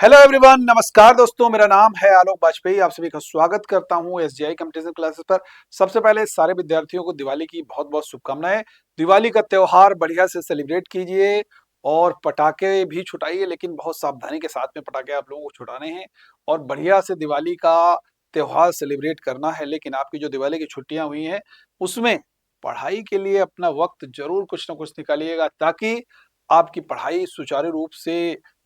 Hello everyone, नमस्कार दोस्तों। मेरा नाम है आलोक वाजपेयी। आप सभी का स्वागत करता हूं एसजीआई कंपटीशन क्लासेस पर। सबसे पहले सारे विद्यार्थियों को दिवाली की बहुत बहुत शुभकामनाएं। दिवाली का त्योहार बढ़िया से सेलिब्रेट कीजिए और पटाखे भी छुटाइए, लेकिन बहुत सावधानी के साथ में पटाखे आप लोगों को छुटाने हैं और बढ़िया से दिवाली का त्योहार सेलिब्रेट करना है। लेकिन आपकी जो दिवाली की छुट्टियां हुई हैं उसमें पढ़ाई के लिए अपना वक्त जरूर कुछ ना कुछ निकालिएगा, ताकि आपकी पढ़ाई सुचारू रूप से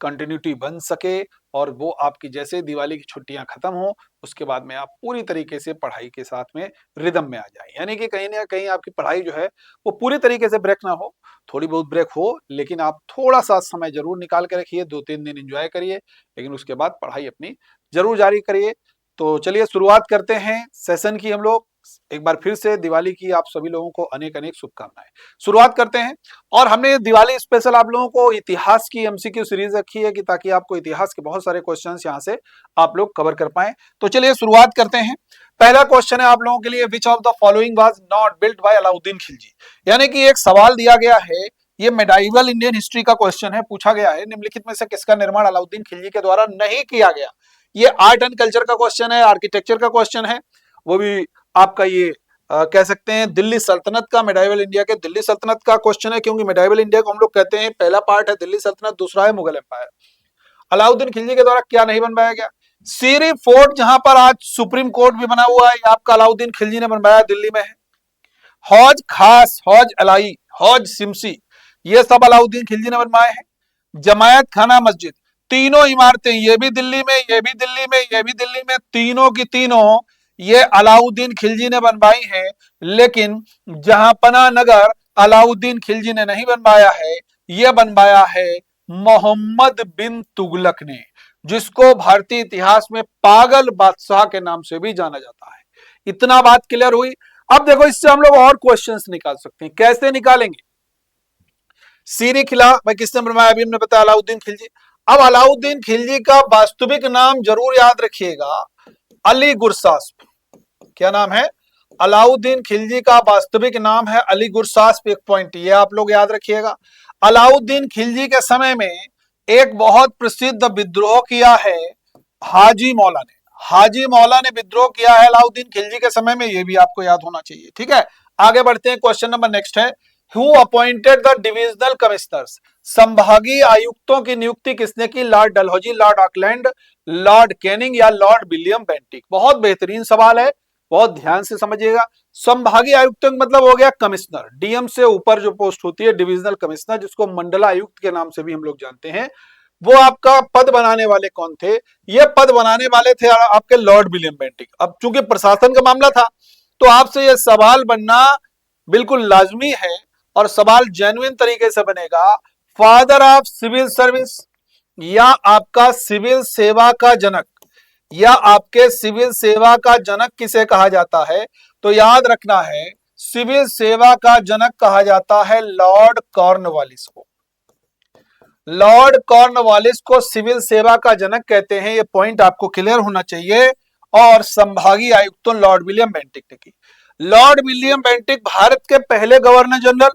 कंटिन्यूटी बन सके और वो आपकी जैसे दिवाली की छुट्टियां खत्म हो उसके बाद में आप पूरी तरीके से पढ़ाई के साथ में रिदम में आ जाए। यानी कि कहीं ना कहीं आपकी पढ़ाई जो है वो पूरी तरीके से ब्रेक ना हो, थोड़ी बहुत ब्रेक हो, लेकिन आप थोड़ा सा समय जरूर निकाल के रखिए, 2-3 दिन एंजॉय करिए, लेकिन उसके बाद पढ़ाई अपनी जरूर जारी करिए। तो चलिए शुरुआत करते हैं सेशन की। हम लोग एक बार फिर से दिवाली की आप सभी लोगों को अनेक अनेक शुभकामनाएं। शुरुआत करते हैं। और हमने दिवाली स्पेशल आप लोगों को इतिहास की एमसीक्यू सीरीज रखी है कि ताकि आपको इतिहास के बहुत सारे क्वेश्चंस यहां से आप लोग कवर कर पाए। तो चलिए शुरुआत करते हैं। पहला क्वेश्चन है आप लोगों के लिए, which of the following was not built by Alauddin Khilji. यानी कि एक सवाल दिया गया है, ये मेडाइवल इंडियन हिस्ट्री का क्वेश्चन है, पूछा गया है निम्नलिखित में से किसका निर्माण अलाउद्दीन खिलजी के द्वारा नहीं किया गया। ये आर्ट एंड कल्चर का क्वेश्चन है, आर्किटेक्चर का क्वेश्चन है, वो भी आपका ये कह सकते हैं दिल्ली सल्तनत का, मेडाइवल इंडिया के दिल्ली सल्तनत का क्वेश्चन है, क्योंकि मेडाइवल इंडिया को हम लोग कहते हैं पहला पार्ट है दिल्ली सल्तनत, दूसरा है मुगल एम्पायर। अलाउद्दीन खिलजी के द्वारा क्या नहीं बनवाया गया? सीरी फोर्ट, जहां पर आज सुप्रीम कोर्ट भी बना हुआ है, आपका अलाउद्दीन खिलजी ने बनवाया, दिल्ली में है। हौज खास, हौज अलाई, हौज सिमसी, ये सब अलाउद्दीन खिलजी ने बनवाए हैं। जमायत खाना मस्जिद, तीनों इमारतें, ये भी दिल्ली में, ये भी दिल्ली में, ये भी दिल्ली में, तीनों की तीनों ये अलाउद्दीन खिलजी ने बनवाई है। लेकिन जहांपना नगर अलाउद्दीन खिलजी ने नहीं बनवाया है, यह बनवाया है मोहम्मद बिन तुगलक ने, जिसको भारतीय इतिहास में पागल बादशाह के नाम से भी जाना जाता है। इतना बात क्लियर हुई। अब देखो, इससे हम लोग और क्वेश्चंस निकाल सकते हैं। कैसे निकालेंगे? सीरी किला भाई किसने बनवाया? अभी हमने बताया अलाउद्दीन खिलजी। अब अलाउद्दीन खिलजी का वास्तविक नाम जरूर याद रखिएगा, अली गुरसास्प। क्या नाम है? अलाउद्दीन खिलजी का वास्तविक नाम है अली गुरसास्प। एक पॉइंट ये आप लोग याद रखिएगा। अलाउद्दीन खिलजी के समय में एक बहुत प्रसिद्ध विद्रोह किया है हाजी मौला ने। हाजी मौला ने विद्रोह किया है अलाउद्दीन खिलजी के समय में, ये भी आपको याद होना चाहिए। ठीक है, आगे बढ़ते हैं। क्वेश्चन नंबर नेक्स्ट है, who appointed the divisional commissioners. संभागीय आयुक्तों की नियुक्ति किसने की? Lord Dalhousie, Lord Auckland, Lord Canning या लॉर्ड विलियम बेंटिक। बहुत बेहतरीन सवाल है, बहुत ध्यान से समझिएगा। संभागीय आयुक्तों का मतलब हो गया कमिश्नर, डीएम से ऊपर जो पोस्ट होती है डिविजनल कमिश्नर, जिसको मंडलायुक्त के नाम से भी हम लोग जानते हैं। वो आपका पद बनाने वाले कौन थे? ये पद बनाने वाले थे आपके लॉर्ड विलियम बेंटिक। अब चूंकि प्रशासन का मामला था तो आपसे ये सवाल बनना बिल्कुल लाजमी है और सवाल जेन्युइन तरीके से बनेगा। फादर ऑफ सिविल सर्विस या आपका सिविल सेवा का जनक, या आपके सिविल सेवा का जनक किसे कहा जाता है? तो याद रखना है, सिविल सेवा का जनक कहा जाता है लॉर्ड कॉर्नवालिस को। लॉर्ड कॉर्नवालिस को सिविल सेवा का जनक कहते हैं, ये पॉइंट आपको क्लियर होना चाहिए। और संभागीय आयुक्त तो लॉर्ड विलियम बेंटिक ने की। लॉर्ड विलियम बेंटिक भारत के पहले गवर्नर जनरल,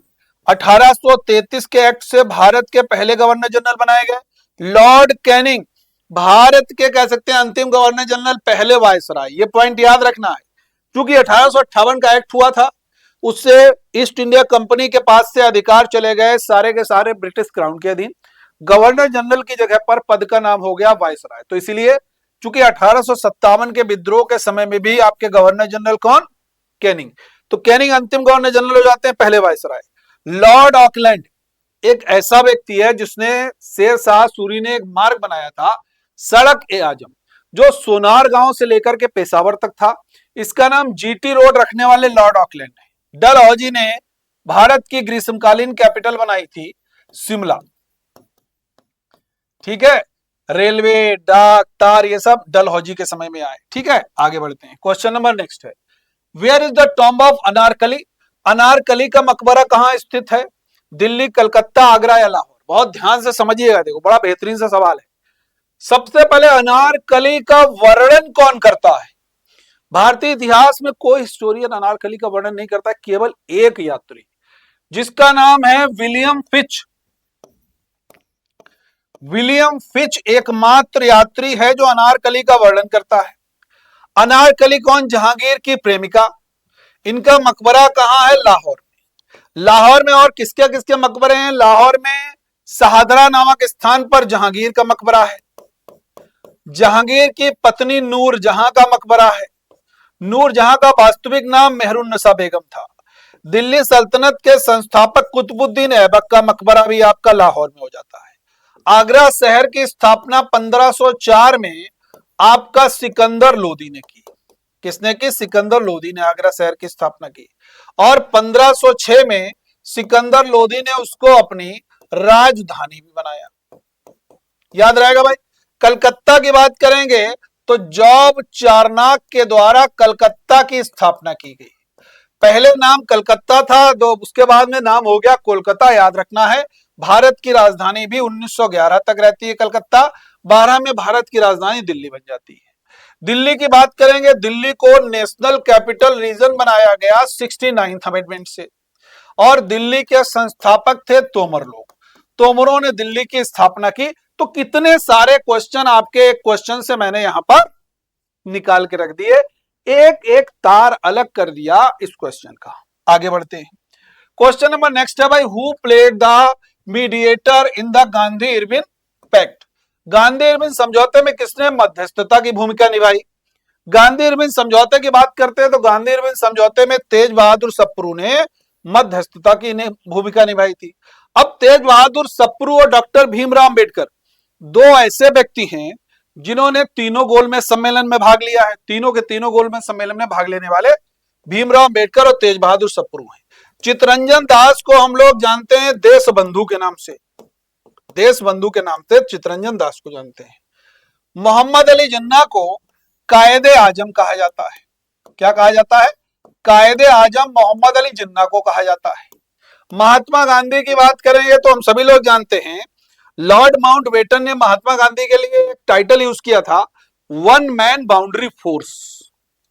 1833 के एक्ट से भारत के पहले गवर्नर जनरल बनाए गए। लॉर्ड कैनिंग भारत के कह सकते हैं अंतिम गवर्नर जनरल, पहले वायसराय। ये पॉइंट याद रखना है, क्योंकि 1858 का एक्ट हुआ था, उससे ईस्ट इंडिया कंपनी के पास से अधिकार चले गए सारे के सारे ब्रिटिश क्राउन के अधीन। गवर्नर जनरल की जगह पर पद का नाम हो गया वायसराय। तो इसीलिए चूंकि 1857 के विद्रोह के समय में भी आपके गवर्नर जनरल कौन? कैनिंग। तो कैनिंग अंतिम गवर्नर जनरल हो जाते हैं, पहले वायसराय। लॉर्ड ऑकलैंड एक ऐसा व्यक्ति है जिसने शेर शाह सूरी ने एक मार्ग बनाया था, सड़क ए आजम, जो सोनार गांव से लेकर के पेशावर तक था। इसका नाम जीटी रोड रखने वाले लॉर्ड ऑकलैंड है। डलहौजी ने भारत की ग्रीष्मकालीन कैपिटल बनाई थी शिमला। ठीक है, रेलवे, डाक, तार, ये सब डलहौजी के समय में आए। ठीक है, आगे बढ़ते हैं। क्वेश्चन नंबर नेक्स्ट है, where is the tomb of Anarkali. Anarkali का मकबरा कहां स्थित है? दिल्ली, कलकत्ता, आगरा या लाहौर। बहुत ध्यान से समझिएगा, देखो बड़ा बेहतरीन सा सवाल है। सबसे पहले अनारकली का वर्णन कौन करता है? भारतीय इतिहास में कोई हिस्टोरियन अनारकली का वर्णन नहीं करता, केवल एक यात्री, जिसका नाम है विलियम फिच। विलियम फिच एकमात्र यात्री है जो अनारकली का वर्णन करता है। अनारकली कौन? जहांगीर की प्रेमिका। इनका मकबरा कहां है? लाहौर में। लाहौर में और किसके किसके मकबरे हैं? लाहौर में शहादरा नामक स्थान पर जहांगीर का मकबरा है। जहांगीर की पत्नी नूर जहां का मकबरा है। नूर जहां का वास्तविक नाम मेहरुन्निसा बेगम था। दिल्ली सल्तनत के संस्थापक कुतुबुद्दीन ऐबक का मकबरा भी आपका लाहौर में हो जाता है। आगरा शहर की स्थापना 1504 में आपका सिकंदर लोदी ने की। किसने की? सिकंदर लोदी ने आगरा शहर की स्थापना की। और 1506 में सिकंदर लोदी ने उसको अपनी राजधानी भी बनाया। याद रहेगा भाई। कलकत्ता की बात करेंगे तो जॉब चारनाक के द्वारा कलकत्ता की स्थापना की गई। पहले नाम कलकत्ता था, तो उसके बाद में नाम हो गया कोलकाता। याद रखना है। भारत की राजधानी भी 1911 तक रहती है कलकत्ता। 12 में भारत की राजधानी दिल्ली बन जाती है। दिल्ली की बात करेंगे, दिल्ली को नेशनल कैपिटल रीजन बनाया गया 69th अमेंडमेंट से। और दिल्ली के संस्थापक थे तोमर लोग। तोमरों ने दिल्ली की स्थापना की। तो कितने सारे क्वेश्चन आपके क्वेश्चन से मैंने यहां पर निकाल के रख दिए, एक एक तार अलग कर दिया इस क्वेश्चन का। आगे बढ़ते हैं। क्वेश्चन नंबर नेक्स्ट है भाई, who played the mediator in the Gandhi Irwin pact? Gandhi Irwin समझौते में किसने मध्यस्थता की भूमिका निभाई? गांधी इरविन समझौते की बात करते हैं तो गांधी इरविन समझौते में तेज बहादुर सप्रू ने मध्यस्थता की भूमिका निभाई थी। अब तेज बहादुर सप्रू और डॉक्टर भीमराव अंबेडकर दो ऐसे व्यक्ति हैं जिन्होंने तीनों गोलमेज सम्मेलन में भाग लिया है। तीनों के तीनों गोलमेज सम्मेलन में भाग लेने वाले भीमराव अंबेडकर और तेज बहादुर सप्रू हैं। चितरंजन दास को हम लोग जानते हैं देश बंधु के नाम से। देश बंधु के नाम से चितरंजन दास को जानते हैं। मोहम्मद अली जिन्ना को कायदे आजम कहा जाता है। क्या कहा जाता है? कायदे आजम मोहम्मद अली जिन्ना को कहा जाता है। महात्मा गांधी की बात करेंगे तो हम सभी लोग जानते हैं, लॉर्ड माउंटबेटन ने महात्मा गांधी के लिए एक टाइटल यूज किया था, वन मैन बाउंड्री फोर्स।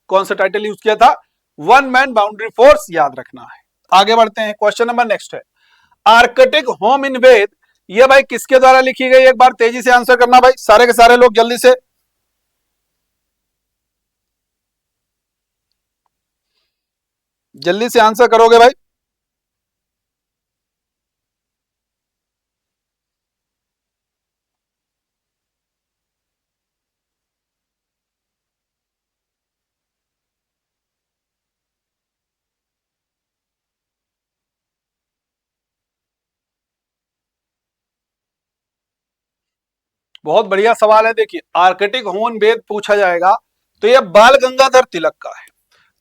कौन सा टाइटल यूज किया था? One man boundary force. याद रखना है। आगे बढ़ते हैं। क्वेश्चन नंबर नेक्स्ट है, आर्कटिक होम इन वेद, ये भाई किसके द्वारा लिखी गई? एक बार तेजी से आंसर करना भाई, सारे के सारे लोग जल्दी से। जल्दी से आंसर करोगे भाई। बहुत बढ़िया सवाल है। देखिए, आर्कटिक होम वेद पूछा जाएगा तो यह बाल गंगाधर तिलक का है।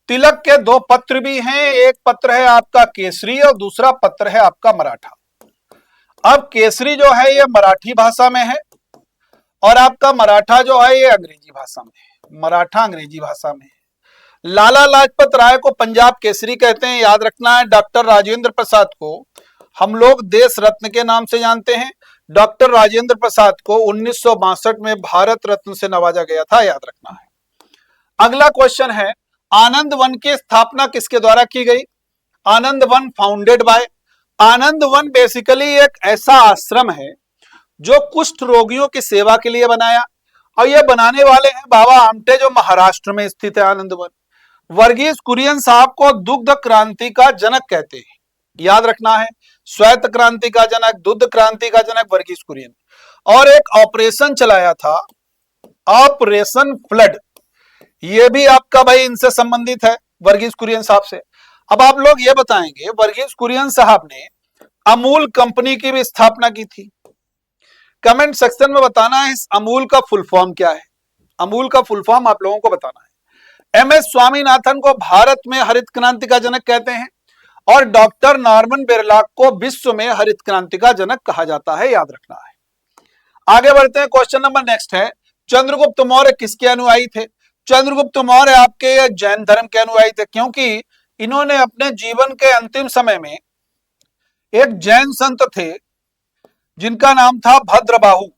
तिलक के दो पत्र भी हैं, एक पत्र है आपका केसरी और दूसरा पत्र है आपका मराठा। अब केसरी जो है ये मराठी भाषा में है और आपका मराठा जो है ये अंग्रेजी भाषा में है। मराठा अंग्रेजी भाषा में है। लाला लाजपत राय को पंजाब केसरी कहते हैं। याद रखना है। डॉक्टर राजेंद्र प्रसाद को हम लोग देश रत्न के नाम से जानते हैं। डॉक्टर राजेंद्र प्रसाद को 1962 में भारत रत्न से नवाजा गया था। याद रखना है। अगला क्वेश्चन है, आनंद वन की स्थापना किसके द्वारा की गई? Anand Van founded by. Anand Van basically एक ऐसा आश्रम है जो कुष्ठ रोगियों की सेवा के लिए बनाया, और ये बनाने वाले हैं बाबा आमटे जो महाराष्ट्र में स्थित है आनंद वन। वर्गीज कुरियन साहब को दुग्ध क्रांति का जनक कहते हैं। याद रखना है। श्वेत क्रांति का जनक, दुग्ध क्रांति का जनक वर्गीज कुरियन। और एक ऑपरेशन चलाया था, ऑपरेशन फ्लड, ये भी आपका भाई इनसे संबंधित है, वर्गीज कुरियन साहब से। अब आप लोग ये बताएंगे, वर्गीज कुरियन साहब ने अमूल कंपनी की भी स्थापना की थी। कमेंट सेक्शन में बताना है इस अमूल का फुल फॉर्म क्या है। अमूल का फुल फॉर्म आप लोगों को बताना है। एम एस स्वामीनाथन को भारत में हरित क्रांति का जनक कहते हैं और डॉक्टर नॉर्मन बोरलॉग को विश्व में हरित क्रांति का जनक कहा जाता है। याद रखना है। आगे बढ़ते हैं। क्वेश्चन नंबर नेक्स्ट है, चंद्रगुप्त मौर्य किसके अनुयायी थे? चंद्रगुप्त मौर्य आपके जैन धर्म के अनुयायी थे, क्योंकि इन्होंने अपने जीवन के अंतिम समय में एक जैन संत थे जिनका नाम था भद्रबाहु।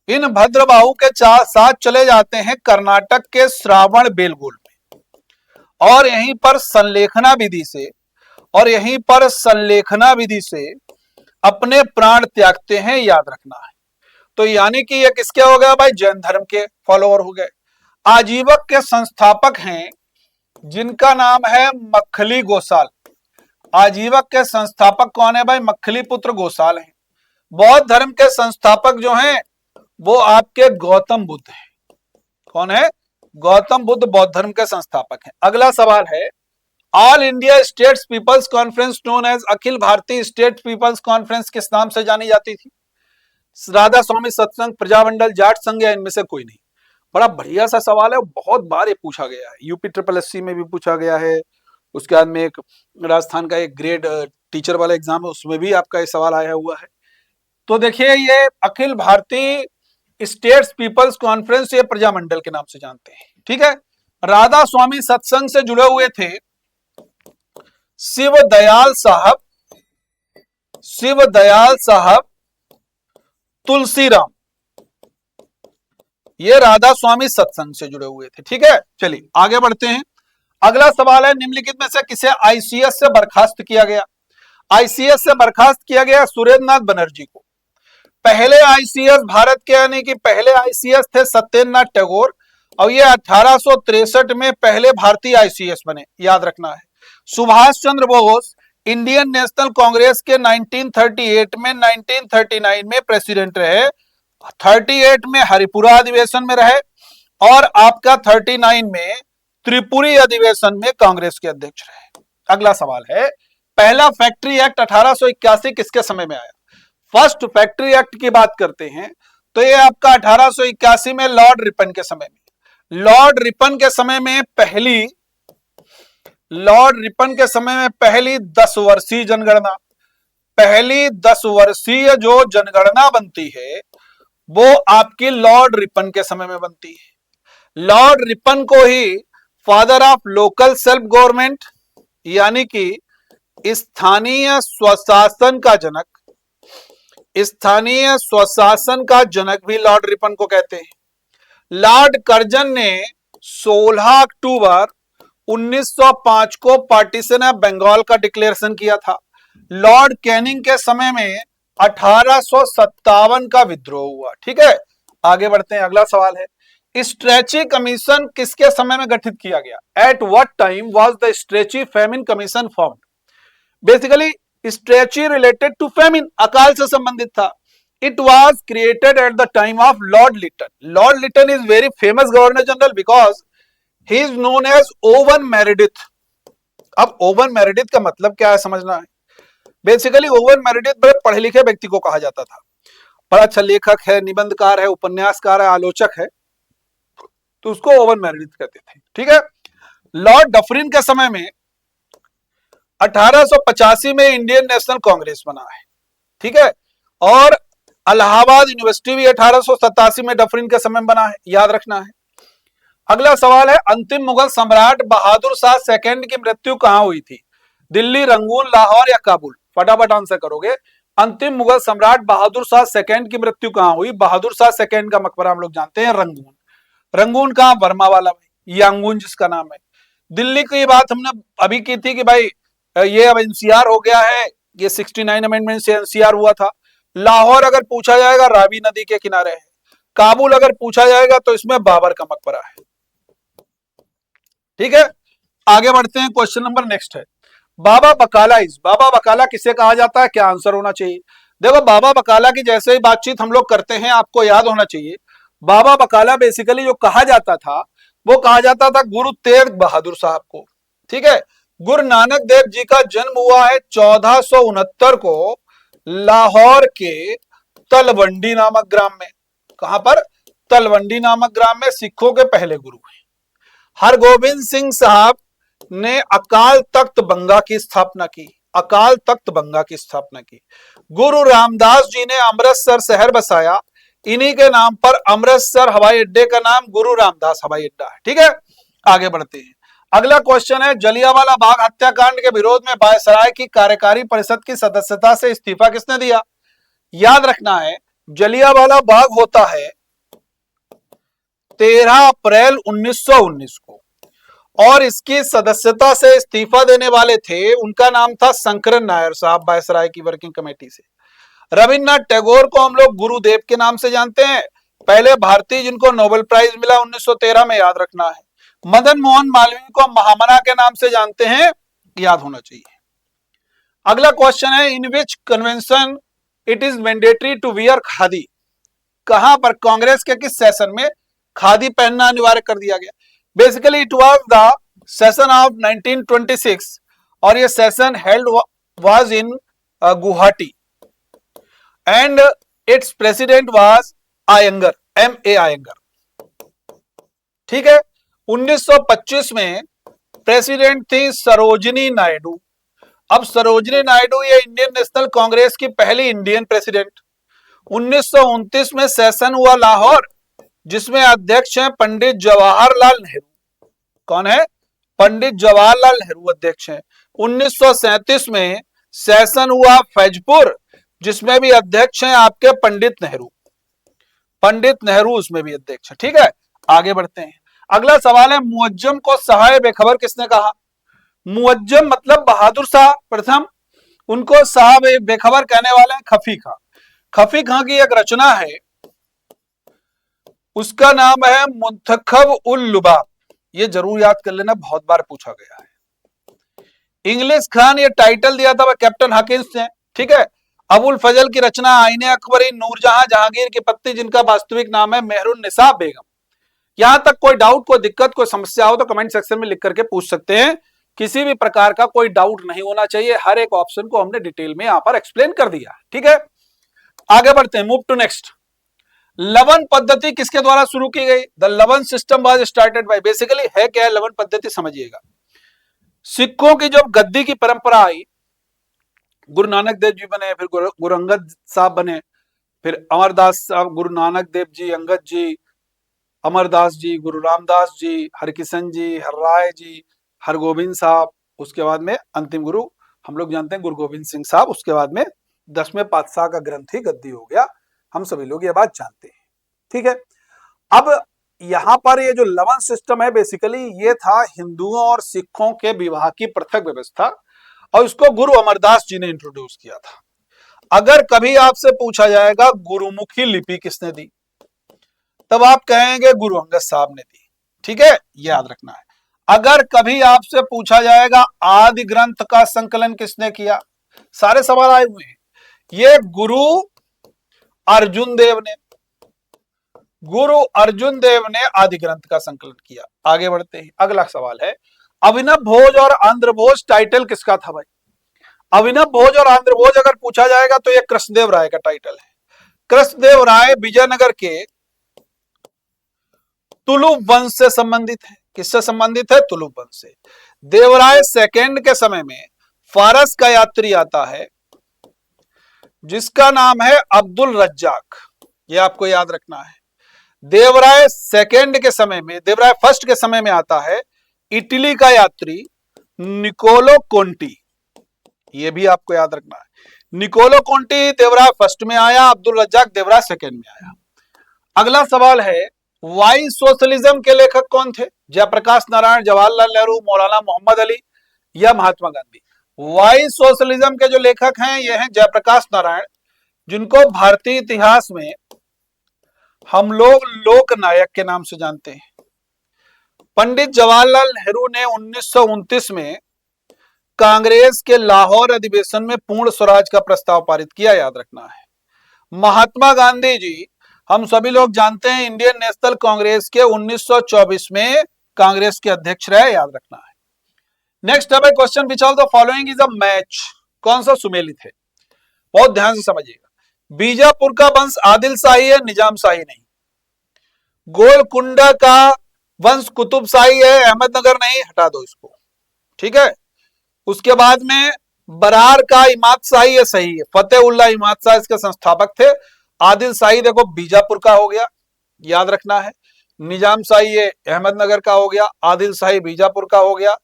इन भद्रबाहु के साथ चले जाते हैं कर्नाटक के श्रावण बेलगोल में और यहीं पर संलेखना विधि से अपने प्राण त्यागते हैं। याद रखना है। तो यानी कि ये किसके हो गया भाई, जैन धर्म के फॉलोअर हो गए। आजीवक के संस्थापक हैं जिनका नाम है मक्खली गोसाल। आजीवक के संस्थापक कौन है भाई, मक्खली पुत्र गोसाल हैं। बौद्ध धर्म के संस्थापक जो हैं वो आपके गौतम बुद्ध हैं। कौन है, गौतम बुद्ध बौद्ध धर्म के संस्थापक हैं। अगला सवाल है, all India states people's conference known as, Akhil Bharatiya state peoples conference किस नाम से जानी जाती थी? राधा स्वामी सत्संग, प्रजामंडल, जाट संघ या इनमें से कोई नहीं। बड़ा बढ़िया सा सवाल है, बहुत बार ये पूछा गया है, यूपी ट्रिपल एससी में भी पूछा गया है। उसके बाद में एक राजस्थान का एक ग्रेड टीचर वाला एग्जाम है, उसमें भी आपका ये सवाल आया हुआ है। तो देखिए, ये Akhil Bharatiya states people's conference ये प्रजामंडल के नाम से जानते हैं, ठीक है। राधा स्वामी सत्संग से जुड़े हुए थे शिव दयाल साहब तुलसीराम, ये राधा स्वामी सत्संग से जुड़े हुए थे, ठीक है। चलिए आगे बढ़ते हैं। अगला सवाल है, निम्नलिखित में से किसे आईसीएस से बर्खास्त किया गया? आईसीएस से बर्खास्त किया गया सुरेंद्र नाथ बनर्जी को। पहले आईसीएस भारत के यानी कि पहले आईसीएस थे सत्येंद्र नाथ टैगोर, और ये 1863 में पहले भारतीय आईसीएस बने, याद रखना है। सुभाष चंद्र बोस इंडियन नेशनल कांग्रेस के 1938 में 1939 में प्रेसिडेंट रहे, 38 में हरिपुरा अधिवेशन में रहे, और आपका 39 में त्रिपुरी अधिवेशन में कांग्रेस के अध्यक्ष रहे। अगला सवाल है, पहला फैक्ट्री एक्ट 1881 किसके समय में आया? फर्स्ट फैक्ट्री एक्ट की बात करते हैं तो ये आपका 1881 में लॉर्ड रिपन के समय में, लॉर्ड रिपन के समय में पहली 10 वर्षीय जनगणना, पहली 10 वर्षीय जो जनगणना बनती है वो आपकी लॉर्ड रिपन के समय में बनती है। लॉर्ड रिपन को ही father of local self government यानी कि स्थानीय स्वशासन का जनक भी लॉर्ड रिपन को कहते हैं। लॉर्ड कर्जन ने 16 अक्टूबर 1905 को पार्टीशन ऑफ बंगाल का डिक्लेरेशन किया था। लॉर्ड कैनिंग के समय में 1857 का विद्रोह हुआ, ठीक है। आगे बढ़ते हैं, अगला सवाल है, स्ट्रेची कमीशन किसके समय में गठित किया गया? At what time was the Strachey famine commission formed? Basically Strachey related to famine, अकाल से संबंधित था। It was created at the time of lord Lytton. Lord Lytton is very famous governor general because he is known as Owen Meredith. अब Owen Meredith का मतलब क्या है समझना है। बेसिकली ओवन मेरेडिथ बड़े पढ़े लिखे व्यक्ति को कहा जाता था, बड़ा अच्छा लेखक है, निबंधकार है, उपन्यासकार है, आलोचक है, तो उसको ओवन मेरेडिथ कहते थे, ठीक है। लॉर्ड डफरिन के समय में 1885 में इंडियन नेशनल कांग्रेस बना है, ठीक है। और इलाहाबाद यूनिवर्सिटी भी 1887 में डफरिन के समय में बना है, याद रखना है। अगला सवाल है, अंतिम मुगल सम्राट बहादुर शाह सेकंड की मृत्यु कहां हुई थी? दिल्ली, रंगून, लाहौर या काबुल? फटाफट आंसर करोगे। अंतिम मुगल सम्राट बहादुर शाह सेकंड की मृत्यु कहां हुई? बहादुर शाह सेकंड का मकबरा हम लोग जानते हैं रंगून। रंगून का वर्मा वाला भाई, यांगून जिसका नाम है। दिल्ली की बात हमने अभी की थी कि भाई ये अब एनसीआर हो गया है, ये 69 अमेंडमेंट से एनसीआर हुआ था। लाहौर अगर पूछा जाएगा रावी नदी के किनारे है। काबुल अगर पूछा जाएगा तो इसमें बाबर का मकबरा है, ठीक है। आगे बढ़ते हैं, क्वेश्चन नंबर नेक्स्ट है, बाबा बकाला किसे कहा जाता है? क्या आंसर होना चाहिए? देखो, बाबा बकाला की जैसे ही बातचीत हम लोग करते हैं आपको याद होना चाहिए, बाबा बकाला बेसिकली जो कहा जाता था वो कहा जाता था गुरु तेग बहादुर साहब को, ठीक है। गुरु नानक देव जी का जन्म हुआ है 1469 को लाहौर के तलवंडी नामक ग्राम में। कहां पर? तलवंडी नामक ग्राम में सिखों के पहले गुरु हैं। हरगोबिंद सिंह साहब ने अकाल तख्त बंगा की स्थापना की, अकाल तख्त बंगा की स्थापना की। गुरु रामदास जी ने अमृतसर शहर बसाया, इन्हीं के नाम पर अमृतसर हवाई अड्डे का नाम गुरु रामदास हवाई अड्डा है, ठीक है। आगे बढ़ते हैं, अगला क्वेश्चन है, जलियांवाला बाग हत्याकांड के विरोध में वायसराय की कार्यकारी परिषद की सदस्यता से इस्तीफा किसने दिया? याद रखना है, जलियांवाला बाग होता है 13 अप्रैल 1919 को, और इसकी सदस्यता से इस्तीफा देने वाले थे, उनका नाम था शंकरन नायर साहब, वायसराय की वर्किंग कमेटी से। रविन्द्रनाथ टैगोर को हम लोग गुरुदेव के नाम से जानते हैं, पहले भारतीय जिनको नोबेल प्राइज मिला 1913 में, याद रखना है। मदन मोहन मालवीय को महामना के नाम से जानते हैं, याद होना चाहिए। अगला क्वेश्चन है, in which convention it is mandatory to wear khadi. कहां पर, कांग्रेस के किस सेशन में खादी पहनना अनिवार्य कर दिया गया? Basically it was the session of 1926 और ये session held was in Guwahati and its president was Iyengar, M.A. Iyengar. ठीक है। 1925 में प्रेसिडेंट थी सरोजिनी नायडू। अब सरोजिनी नायडू ये इंडियन नेशनल कांग्रेस की पहली इंडियन प्रेसिडेंट। 1929 में सेशन हुआ लाहौर, जिसमें अध्यक्ष हैं पंडित जवाहरलाल नेहरू। कौन है? पंडित जवाहरलाल नेहरू अध्यक्ष हैं। 1937 में सेशन हुआ फैजपुर, जिसमें भी अध्यक्ष हैं आपके पंडित नेहरू। पंडित नेहरू उसमें भी अध्यक्ष है। ठीक है, आगे बढ़ते हैं। अगला सवाल है, मुअज्जम को सहाय बेखबर किसने कहा? मुअज्जम मतलब बहादुर शाह प्रथम, उनको साहब बेखबर कहने वाले हैं खफी खां। खफी खां की एक रचना है, उसका नाम है मुंतखब उल लुबाब। ये जरूर याद कर लेना, बहुत बार पूछा गया है। इंग्लिश खान ये टाइटल दिया था कैप्टन हकिंस ने। ठीक है। अबुल फजल की रचना आईने अकबरी, नूरजहां जहांगीर की पत्नी, जिनका वास्तविक नाम है मेहरुन्निसा बेगम। यहां तक कोई डाउट, कोई दिक्कत, कोई समस्या हो तो कमेंट सेक्शन में लिख करके पूछ सकते हैं। किसी भी प्रकार का कोई डाउट नहीं होना चाहिए, हर एक ऑप्शन को हमने डिटेल में यहां पर एक्सप्लेन कर दिया। ठीक है, आगे बढ़ते हैं, मूव टू नेक्स्ट। लवन पद्धति किसके द्वारा शुरू की गई? द लवन system was started by. Basically है क्या है लवन पद्धति, समझिएगा। सिखों की जब गद्दी की परंपरा आई, गुरु नानक देव जी बने, फिर गुरु अंगद साहब बने, फिर अमरदास साहब, गुरु नानक देव जी, अंगद जी, अमरदास जी, गुरु रामदास जी, हरकिशन जी, हरराय जी, हरगोविंद साहब, उसके बाद में अंतिम गुरु हम लोग जानते हैं गुरु गोविंद सिंह साहब। उसके बाद में 10वें पातशाह का ग्रंथ ही गद्दी हो गया, हम सभी लोग ये बात जानते हैं। ठीक है। अब यहां पर ये जो लवन सिस्टम है, बेसिकली ये था हिंदुओं और सिखों के विवाह की पृथक व्यवस्था, और इसको गुरु अमरदास जी ने इंट्रोड्यूस किया था। अगर कभी आपसे पूछा जाएगा गुरुमुखी लिपि किसने दी, तब आप कहेंगे गुरु अंगद साहब ने दी। ठीक है, याद रखना है। अगर कभी आपसे पूछा जाएगा आदि ग्रंथ का संकलन किसने किया, सारे सवाल आए हुए हैं, ये गुरु अर्जुन देव ने, गुरु अर्जुन देव ने आदि ग्रंथ का संकलन किया। आगे बढ़ते हैं, अगला सवाल है, अभिनव भोज और आंध्र भोज टाइटल किसका था भाई? अभिनव भोज और आंध्र भोज अगर पूछा जाएगा तो ये कृष्णदेव राय का टाइटल है। कृष्णदेव राय विजयनगर के तुलुप वंश से संबंधित है। किससे संबंधित है? तुलुप वंश से। देवराय सेकंड के समय में फारस का यात्री आता है, जिसका नाम है अब्दुल रज्जाक, ये आपको याद रखना है। देवराय सेकंड के समय में, देवराय फर्स्ट के समय में आता है इटली का यात्री निकोलो कोंटी, ये भी आपको याद रखना है। निकोलो कोंटी देवराय फर्स्ट में आया, अब्दुल रज्जाक देवराय सेकंड में आया। अगला सवाल है, वाई सोशलिज्म के लेखक कौन थे? जयप्रकाश नारायण, जवाहरलाल नेहरू, मौलाना मोहम्मद अली या महात्मा गांधी? वाई सोशलिज्म के जो लेखक हैं ये हैं जयप्रकाश नारायण, जिनको भारतीय इतिहास में हम लोग लोक नायक के नाम से जानते हैं। पंडित जवाहरलाल नेहरू ने 1929 में कांग्रेस के लाहौर अधिवेशन में पूर्ण स्वराज का प्रस्ताव पारित किया, याद रखना है। महात्मा गांधी जी हम सभी लोग जानते हैं इंडियन नेशनल कांग्रेस के 1924 में कांग्रेस के अध्यक्ष रहे, याद रखना है। नेक्स्ट है question, which of the following is a match? कौन सा सुमेलित है? बहुत ध्यान से समझिएगा। बीजापुर का वंश आदिल शाही है, निजाम शाही नहीं। गोलकुंडा का वंश कुतुब शाही है, अहमदनगर नहीं, हटा दो इसको। ठीक है। उसके बाद में बरार का इमाद शाही है, सही है, फतेहुल्लाह इमाद शाह इसके संस्थापक थे। आदिल शाही देखो बीजापुर का हो गया, याद रखना है। निजाम शाही ये अहमदनगर का हो गया, आदिल शाही बीजापुर का हो गया।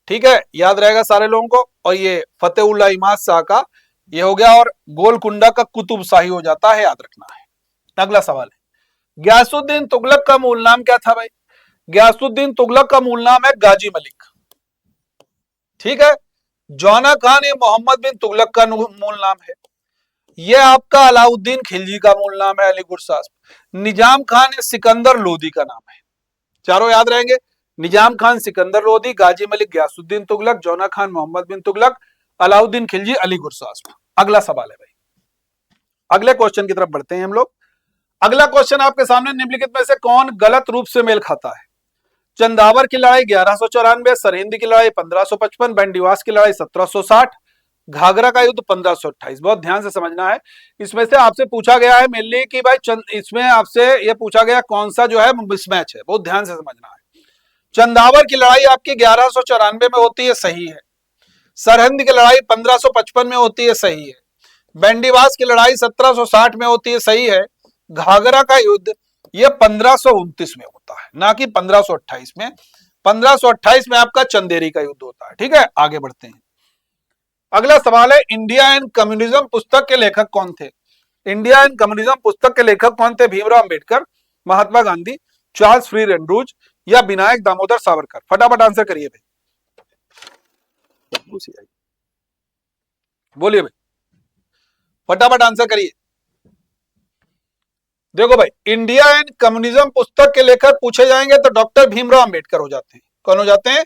ठीक है, याद रहेगा सारे लोगों को। और ये फतेहुल्लाह इमाद शाह का ये हो गया, और गोलकुंडा का कुतुब शाही हो जाता है, याद रखना है। अगला सवाल है, गयासुद्दीन तुगलक का मूल नाम क्या था भाई? गयासुद्दीन तुगलक का मूल नाम है गाजी मलिक। ठीक है। जौना खान ये मोहम्मद बिन तुगलक का मूल नाम है। ये आपका अलाउद्दीन खिलजी का मूल नाम है, अली गुरसास्प। निजाम खान सिकंदर लोदी का नाम है। चारों याद रहेंगे, निजाम खान सिकंदर लोदी, गाजी मलिक गयासुद्दीन तुगलक, जौना खान मोहम्मद बिन तुगलक, अलाउद्दीन खिलजी, अली गुरसास्प। अगला सवाल है भाई, अगले क्वेश्चन की तरफ बढ़ते हैं हम लोग। अगला क्वेश्चन आपके सामने, निम्नलिखित में से कौन गलत रूप से मेल खाता है? चंदावर की लड़ाई 1194, सरहिंद की लड़ाई 1555, बैंडिवास की लड़ाई 1760, घाघरा का युद्ध 1528। बहुत ध्यान से समझना है, इसमें से आपसे पूछा गया है मेनली कि भाई इसमें आपसे ये पूछा गया कौन सा जो है मिसमैच है, बहुत ध्यान से समझना है। चंदावर की लड़ाई आपकी 1194 में होती है, सही है। सरहिंद की लड़ाई 1555 में होती है, सही है। बैंडीवास की लड़ाई 1760 में होती है, सही है। घाघरा का युद्ध ये 1529 में होता है, ना कि 1528 में। 1528 में आपका चंदेरी का युद्ध होता है। ठीक है, आगे बढ़ते हैं। अगला सवाल है, इंडिया एंड कम्युनिज्म पुस्तक के लेखक कौन थे? इंडिया एंड कम्युनिज्म पुस्तक के लेखक कौन थे? Bhimrao Ambedkar, Mahatma Gandhi, Charles free Andrews या विनायक दामोदर सावरकर? फटाफट आंसर करिए भाई, बोलिए भाई, फटाफट आंसर करिए। देखो भाई, इंडिया एंड कम्युनिज्म पुस्तक के लेखक पूछे जाएंगे तो डॉक्टर भीमराव अंबेडकर हो जाते हैं। कौन हो जाते हैं?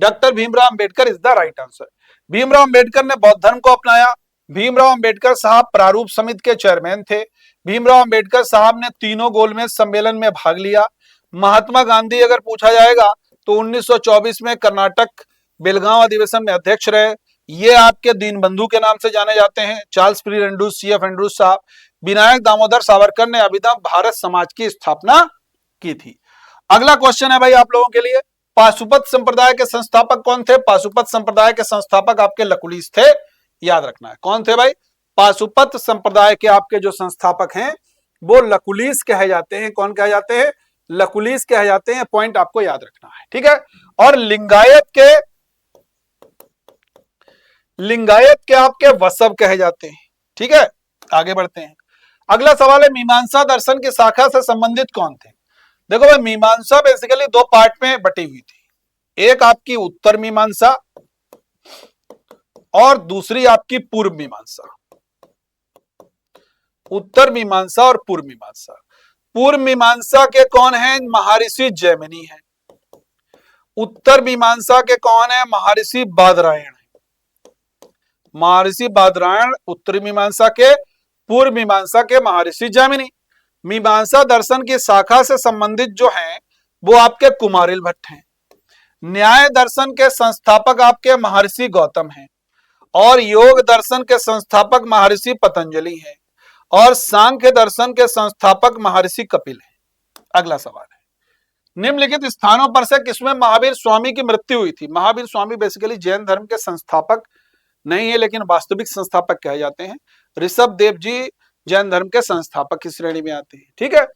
Doctor Bhimrao Ambedkar is the right answer. Bhimrao Ambedkar ने बौद्ध धर्म को अपनाया। भीमराव अंबेडकर साहब प्रारूप समिति के चेयरमैन थे। भीमराव अंबेडकर साहब ने तीनों गोलमेज सम्मेलन में भाग लिया। महात्मा गांधी अगर पूछा जाएगा तो 1924 में कर्नाटक बेलगांव अधिवेशन में अध्यक्ष रहे। ये आपके दीनबंधु के नाम से जाने जाते हैं। Charles free Andrews, CF Andrews साहब। विनायक दामोदर सावरकर ने अभिनव भारत समाज की स्थापना की थी। अगला क्वेश्चन है भाई आप लोगों के लिए, पाशुपत संप्रदाय के संस्थापक कौन थे? पाशुपत संप्रदाय के संस्थापक आपके लकुलिस थे, याद रखना है। कौन थे भाई? पाशुपत संप्रदाय के आपके जो संस्थापक हैं वो लकुलिस कहे जाते हैं। कौन कहे जाते हैं? लकुलिस कहे जाते हैं। पॉइंट आपको याद रखना है, ठीक है। और लिंगायत के आपके वसव कहे जाते हैं, ठीक है। आगे बढ़ते हैं। अगला सवाल है, मीमांसा दर्शन की शाखा से संबंधित कौन थे? देखो भाई, मीमांसा बेसिकली दो पार्ट में बटी हुई थी। एक आपकी उत्तर मीमांसा और दूसरी आपकी पूर्व मीमांसा। उत्तर मीमांसा और पूर्व मीमांसा। पूर्व मीमांसा के कौन है? महर्षि जैमिनी है। उत्तर मीमांसा के कौन है? महर्षि बादरायण है। महर्षि बादरायण उत्तरी मीमांसा के, पूर्व मीमांसा के महर्षि जैमिनी। मीमांसा दर्शन की शाखा से संबंधित जो हैं वो आपके कुमारिल भट्ट हैं। न्याय दर्शन के संस्थापक आपके महर्षि गौतम हैं और योग दर्शन के संस्थापक महर्षि पतंजलि हैं और सांख्य दर्शन के संस्थापक महर्षि कपिल हैं। अगला सवाल है, निम्नलिखित स्थानों पर से किसमें महावीर स्वामी की मृत्यु हुई थी? महावीर स्वामी बेसिकली जैन धर्म के संस्थापक नहीं है लेकिन वास्तविक संस्थापक कहे जाते हैं। ऋषभ देव जी जैन धर्म के संस्थापक की श्रेणी में आते हैं, ठीक है।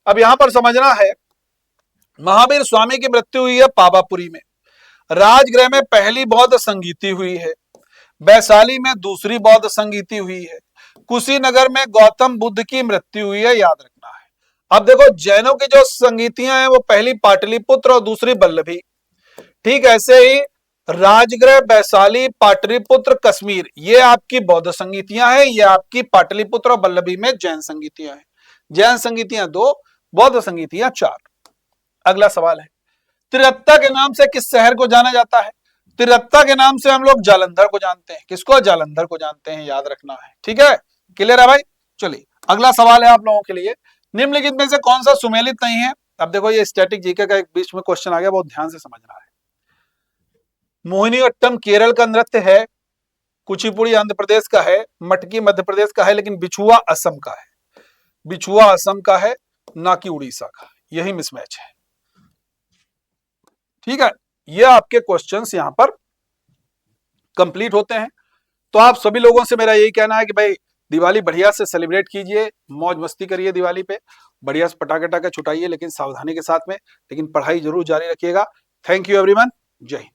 अब यहां पर समझना है, महावीर स्वामी की मृत्यु हुई है पावापुरी में। राजगृह में पहली बौद्ध संगीति हुई है। वैशाली में दूसरी बौद्ध संगीति हुई है। कुशीनगर में गौतम बुद्ध की मृत्यु हुई है, याद रखना है। अब देखो, जैनों की जो संगीतियां हैं वो पहली पाटलिपुत्र और दूसरी वल्लभी। ठीक ऐसे ही राजगृह, वैशाली, पाटलिपुत्र, कश्मीर ये आपकी बौद्ध संगीतियां हैं। ये आपकी पाटलिपुत्र और वल्लभी में जैन संगीतियां हैं। जैन संगीतियां 2, बौद्ध संगीतियां 4। अगला सवाल है, तिरत्ता के नाम से किस शहर को जाना जाता है? तिरत्ता के नाम से हम लोग जालंधर को जानते हैं। किसको? जालंधर को जानते हैं, याद रखना है, ठीक है। क्लियर है भाई? चलिए अगला सवाल है आप लोगों के लिए, निम्नलिखित में से कौन सा सुमेलित नहीं है? अब देखो, ये स्टैटिक जीके का एक बीच में क्वेश्चन आ गया, बहुत ध्यान से समझना है। मोहिनीअट्टम केरल का नृत्य है, कुचिपुड़ी आंध्र प्रदेश का है, मटकी मध्य प्रदेश का है, लेकिन बिछुआ असम का है। बिछुआ असम का है, ना कि उड़ीसा का। यही मिसमैच है, ठीक है। ये आपके क्वेश्चंस यहां पर कंप्लीट होते हैं। तो आप सभी लोगों से मेरा यही कहना है कि भाई दिवाली बढ़िया से सेलिब्रेट कीजिए, मौज मस्ती करिए दिवाली पे, बढ़िया से पटाखे टाखे छुटाइए, लेकिन सावधानी के साथ में, लेकिन पढ़ाई जरूर जारी रखिएगा। थैंक यू एवरीवन, जय हिंद।